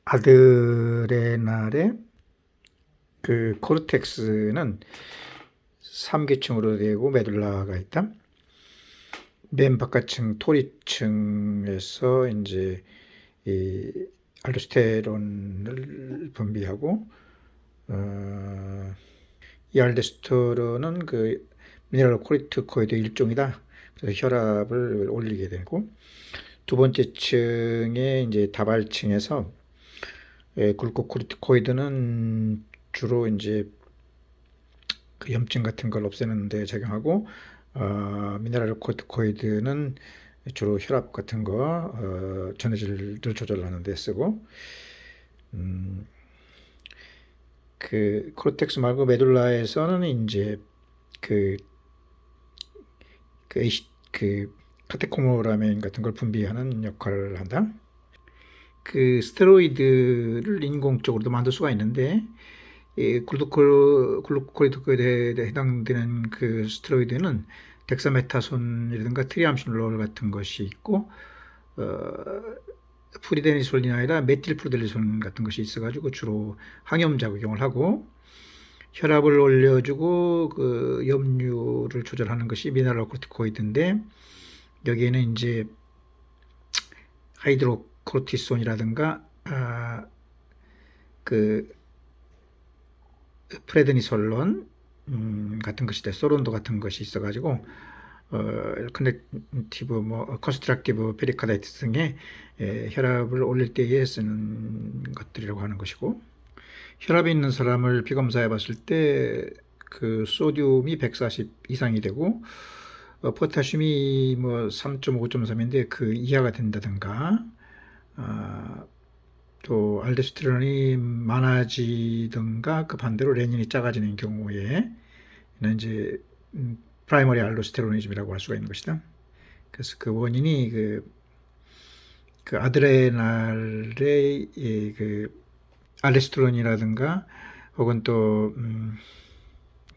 아드레날의 그 코르텍스는 3기층으로 되고 메둘라가 있다. 맨 바깥층 토리층에서 이제 이 알도스테론을 분비하고 이 알도스테론은 그 미네랄코르티코이드 일종이다. 그래서 혈압을 올리게 되고, 두 번째 층에 이제 다발층에서 글루코코르티코이드는 주로 이제 그 염증 같은 걸 없애는 데 작용하고, 미네랄코르티코이드는 주로 혈압 같은 거, 전해질을 조절하는 데 쓰고, 그 코르텍스 말고 메둘라에서는 이제 그 카테코모라민 같은 걸 분비하는 역할을 한다. 그 스테로이드를 인공적으로도 만들 수가 있는데, 이 글루코코르티코이드에 해당되는 그 스테로이드는 덱사메타손이라든가 트리암시놀 같은 것이 있고, 프리데니솔이 아니라 메틸프로델리손 같은 것이 있어가지고 주로 항염 작용을 하고, 혈압을 올려주고 그 염류를 조절하는 것이 미네랄코르티코이드인데, 여기에는 이제 하이드로코르티손이라든가 그 프레드니솔론 같은 것이 소론도 같은 것이 있어가지고 컨넥티브 컨스트럭티브 페리카다이티스 등의 혈압을 올릴 때에 쓰는 것들이라고 하는 것이고, 혈압이 있는 사람을 피검사해 봤을 때 그 소듐이 140 이상이 되고 포타슘이 뭐 3.5, 5.3인데 그 이하가 된다든가, 또 알도스테론이 많아지든가 그 반대로 레닌이 작아지는 경우에 이제 프라이머리 알도스테로니즘이라고 할 수가 있는 것이다. 그래서 그 원인이 그 아드레날의 그 알도스테론이라든가 혹은 또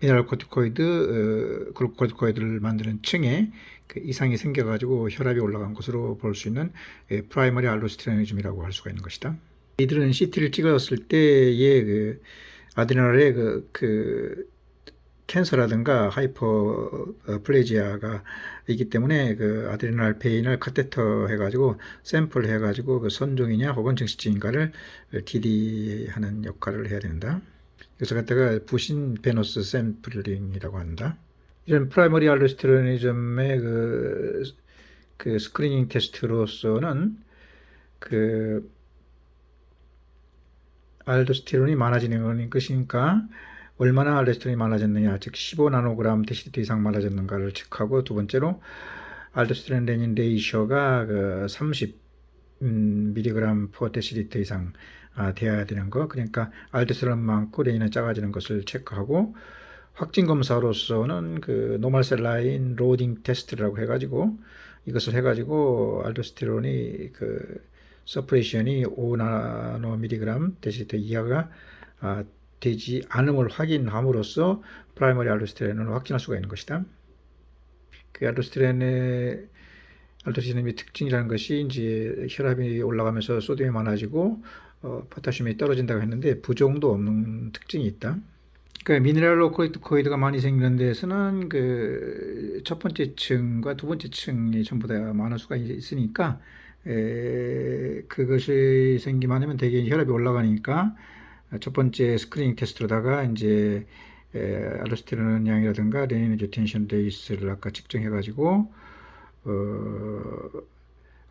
미네랄코르티코이드, 글루코코르티코이드를 만드는 층에 그 이상이 생겨가지고 혈압이 올라간 것으로 볼 수 있는 프라이머리 알도스테로니즘이라고 할 수가 있는 것이다. 이들은 CT를 찍었을 때의 그 아드레날의 그 캔서라든가 하이퍼플레지아가 있기 때문에 그 아드레날 페인을 카테터 해가지고 샘플 해가지고 그 선종이냐 혹은 증식증인가를 TD하는 역할을 해야 된다. 그래서 갖다가 부신 베너스 샘플링이라고 한다. 이런 프라이머리 알도스테로니즘의 그 스크리닝 테스트로서는 그 알도스테론이 많아지는 것이니까 얼마나 알도스테론이 많아졌느냐, 즉 15나노그램 데시리터 이상 많아졌는가를 체크하고, 두 번째로 알도스테론 레닌 레이셔가 그 30 mg per 데시리터 이상 돼야 되는 거, 그러니까 알도스테론 많고 레닌은 작아지는 것을 체크하고, 확진 검사로서는 그 노멀 셀 라인 로딩 테스트라고 해가지고 이것을 해가지고 알도스테론이 그 서프레션이 5나노미리그램 데시리터 이하가 되지 않음을 확인함으로써 프라이머리 알도스테론을 확진할 수가 있는 것이다. 그 알도스테론의 특징이라는 것이 이제 혈압이 올라가면서 소듐이 많아지고 포타슘이 떨어진다고 했는데 부종도 없는 특징이 있다. 그러니까 미네랄로코르티코이드가 많이 생기는 데에서는 그 첫 번째 층과 두 번째 층이 전부 다 많을 수가 있으니까 그것이 생기면 하면 대개 혈압이 올라가니까 첫 번째 스크리닝 테스트로다가 이제 알도스테론 양이라든가 레니노젠텐션 레이스를 아까 측정해가지고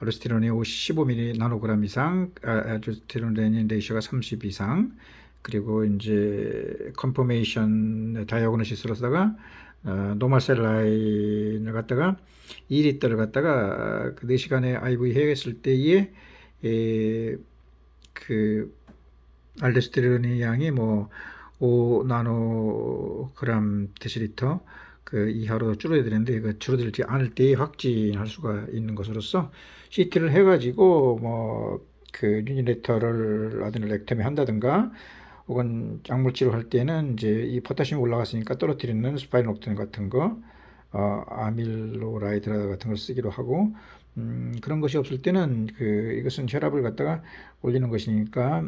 알도스테론이 15mg 나노그램 이상, 알도스테론 레닌 레이셔가 30 이상, 그리고 이제 컨포메이션 다이어그노시스로다가 노멀 셀 라인을 갖다가 2리터를 갖다가 그 4시간에 IV 했을 때에 그 알도스테론의 양이 뭐 5나노그램 데시리터 그 이하로 줄어야 되는데 그 줄어들지 않을 때에 확진할 수가 있는 것으로서 CT를 해가지고 뭐 그 뉴니레터를 아드레날렉터미 한다든가 혹은 약물 치료할 때는 이제 이 포타슘이 올라갔으니까 떨어뜨리는 스파이노옥탄 같은 거, 아밀로라이드 같은 걸 쓰기도 하고, 그런 것이 없을 때는 이것은 혈압을 갖다가 올리는 것이니까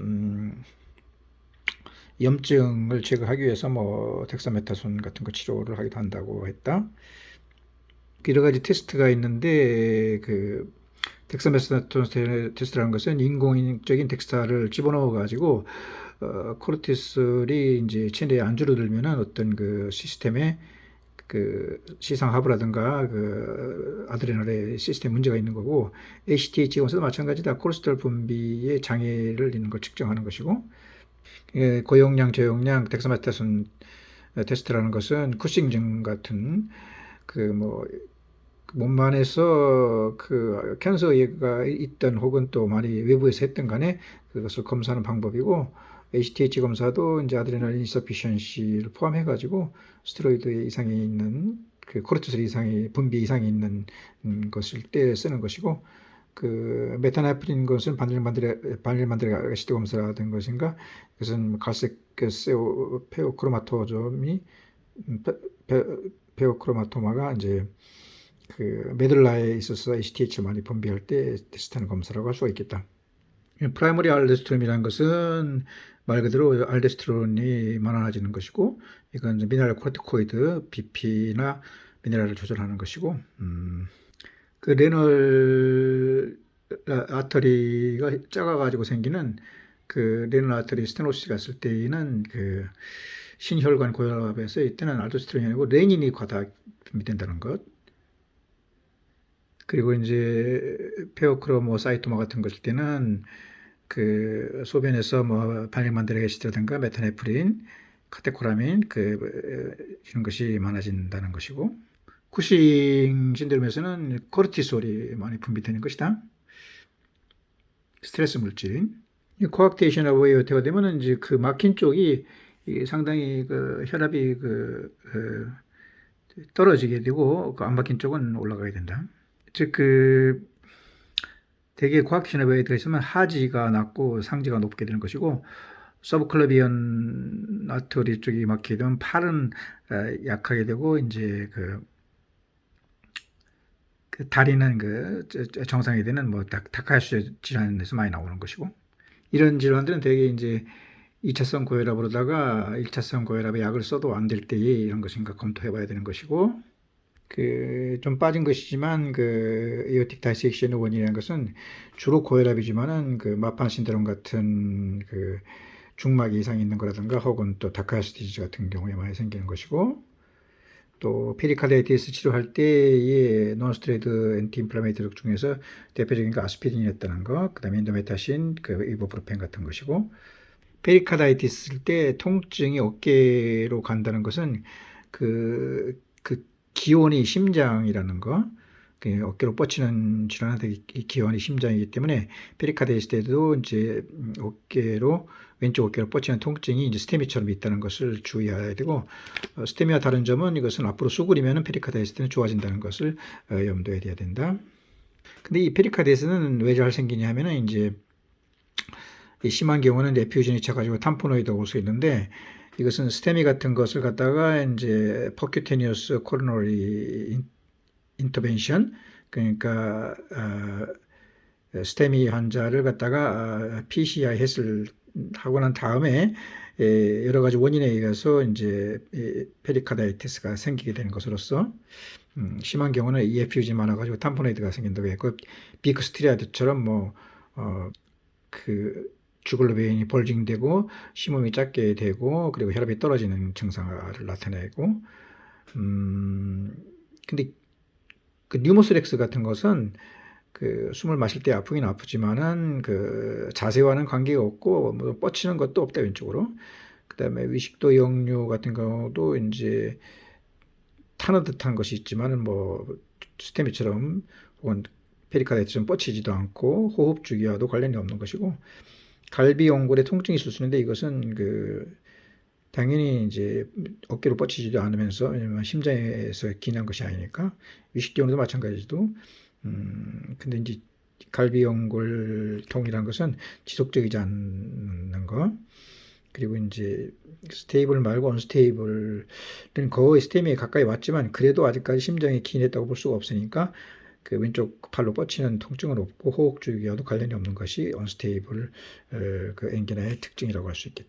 염증을 제거하기 위해서 뭐 덱사메타손 같은 거 치료를 하기도 한다고 했다. 여러 가지 테스트가 있는데 덱사메타손 테스트라는 것은 인공적인 덱사를 집어넣어 가지고 코르티솔이 이제 체내에 안 줄어들면은 어떤 시스템에 시상하부라든가 아드레날의 시스템 문제가 있는 거고, ACTH 검사도 마찬가지다. 콜레스테롤 분비에 장애를 있는 걸 측정하는 것이고, 고용량, 저용량 덱사메타손 테스트라는 것은 쿠싱증 같은 뭐 몸 안에서 캔서가 있던 혹은 또 많이 외부에서 했던 간에 그것을 검사하는 방법이고, HTH 검사도 이제 아드레날린 인서피션시를 포함해 가지고 스테로이드 이상이 있는 코르티솔 이상이 분비 이상이 있는 것일 때 쓰는 것이고, 메타네프린 것은 바닐만드레 아시드 검사가 된 것인가, 그것은 갈색 페오크로마토점이 페오크로마토마가 이제 메들라에 있어서 HTH를 많이 분비할 때 테스트하는 검사라고 할 수가 있겠다. 프라이머리 알도스테론이라는 것은 말 그대로 알도스테론이 많아지는 것이고, 이건 미네랄 코르티코이드, BP나 미네랄을 조절하는 것이고, 레널 아터리가 작아가지고 생기는 레널 아터리 스테노시스가 있을 때에는 신혈관 고혈압에서 이때는 알도스테론이 아니고 레닌이 과다 분비된다는 것. 그리고 이제 페오크로모사이토마 같은 것일 때는 소변에서 뭐 바닐만드레게시드라든가 메타네프린, 카테코라민 이런 것이 많아진다는 것이고, 쿠싱 신드롬에서는 코르티솔이 많이 분비되는 것이다. 스트레스 물질인. 코악테이션 오브 에어테가 되면은 이제 막힌 쪽이 상당히 혈압이 떨어지게 되고 안 막힌 쪽은 올라가게 된다. 즉 대개 코악테이션 오브 에어테가 있으면 하지가 낮고 상지가 높게 되는 것이고, 서브클레비언 아터리 쪽이 막히게 되면 팔은 약하게 되고, 이제 다리는 정상이 되는 뭐 다카이아스 질환에서 많이 나오는 것이고, 이런 질환들은 대개 이제 2차성 고혈압으로다가 1차성 고혈압에 약을 써도 안 될 때에 이런 것인가 검토해 봐야 되는 것이고, 좀 빠진 것이지만 에오틱 다이섹션 원이라는 것은 주로 고혈압이지만은 마판 신드롬 같은 중막 이상이 있는 거라든가 혹은 또 다카이아스 디지즈 같은 경우에 많이 생기는 것이고, 또 페리카르디티스 치료할 때의 논스테로이드 엔티인플라메이터리 중에서 대표적인 게 아스피린이었다는 거, 그다음에 인도메타신, 이보프로펜 같은 것이고, 페리카르디티스일 때 통증이 어깨로 간다는 것은 기원이 심장이라는 거, 어깨로 뻗치는 질환의 기원이 심장이기 때문에 페리카르디티스 때도 이제 왼쪽 어깨로 뻗치는 통증이 이제 스테미처럼 있다는 것을 주의해야 되고, 스테미와 다른 점은 이것은 앞으로 수그리면 페리카르디티스 때는 좋아진다는 것을 염두에 둬야 된다. 근데 이 페리카르디티스는 왜 잘 생기냐 하면은 이제 심한 경우는 에피오진이 차가지고 탐포노이드가 올 수 있는데, 이것은 스테미 같은 것을 갖다가 이제 퍼큐테니어스 코로너리 인터벤션, 그러니까 스테미 환자를 갖다가 PCI 햇을 하고 난 다음에 여러 가지 원인에 의해서 이제 페리카르디티스가 생기게 되는 것으로서, 심한 경우는 EFU진이 많아가지고 탐포노이드가 생긴다고 했고, 비크스트리아드처럼 주글로빈이 벌징되고 심음이 작게 되고 그리고 혈압이 떨어지는 증상을 나타내고, 근데 뉴모스렉스 같은 것은 숨을 마실 때 아프긴 아프지만은 자세와는 관계가 없고 뭐 뻗치는 것도 없다 왼쪽으로. 그다음에 위식도 역류 같은 경우도 이제 타는 듯한 것이 있지만은 뭐 스테미처럼 혹은 페리카르디티처럼 뻗치지도 않고 호흡 주기와도 관련이 없는 것이고, 갈비 연골에 통증이 있을 수 있는데 이것은 당연히 이제 어깨로 뻗치지도 않으면서, 왜냐면 심장에서 기인한 것이 아니니까. 위식경우도 마찬가지도. 근데 이제 갈비 연골통이라는 것은 지속적이지 않는 거. 그리고 이제 스테이블 말고 언스테이블은 거의 스테미에 가까이 왔지만 그래도 아직까지 심장에 기인했다고 볼 수가 없으니까, 그 왼쪽 팔로 뻗치는 통증은 없고 호흡 주기와도 관련이 없는 것이 언스테이블 그 앵기나의 특징이라고 할 수 있겠다.